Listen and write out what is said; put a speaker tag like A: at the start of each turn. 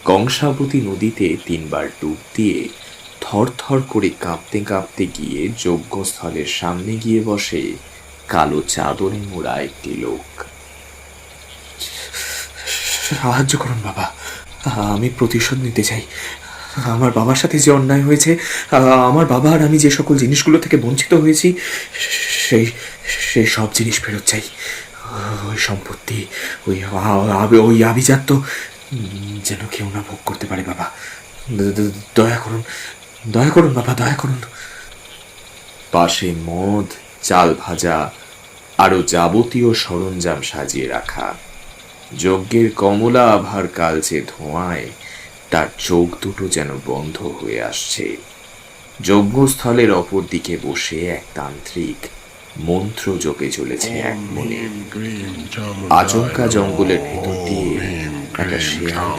A: কংসাবতী নদীতে 3বার ডুব দিয়ে থরথর করে কাঁপতে কাঁপতে গিয়ে যজ্ঞস্থলের সামনে গিয়ে বসে কালো চাদরে মোড়া একটি লোক। সাহায্য করুন বাবা, আমি প্রতিশোধ নিতে চাই। আমার বাবার সাথে যে অন্যায় হয়েছে, আমার বাবা আর আমি যে সকল জিনিসগুলো থেকে বঞ্চিত হয়েছি, সেই সেই সব জিনিস ফেরত চাই। ওই সম্পত্তি, ওই ওই আভিজাত্য যেন কেউ না ভোগ করতে পারে বাবা। দয়া করুন, দয়া করুন বাবা, দয়া করুন। পাশে মদ, চাল ভাজা আরো যাবতীয় সরঞ্জাম সাজিয়ে রাখা। যজ্ঞের কমলা আভার কালচে ধোঁয়ায় তার চোখ দুটো যেন বন্ধ হয়ে আসছে। যজ্ঞস্থলের অপর দিকে বসে এক তান্ত্রিক মন্ত্র জপে চলেছে এক মনে। আচমকা জঙ্গলের ভেতর দিয়ে একটা শেয়াল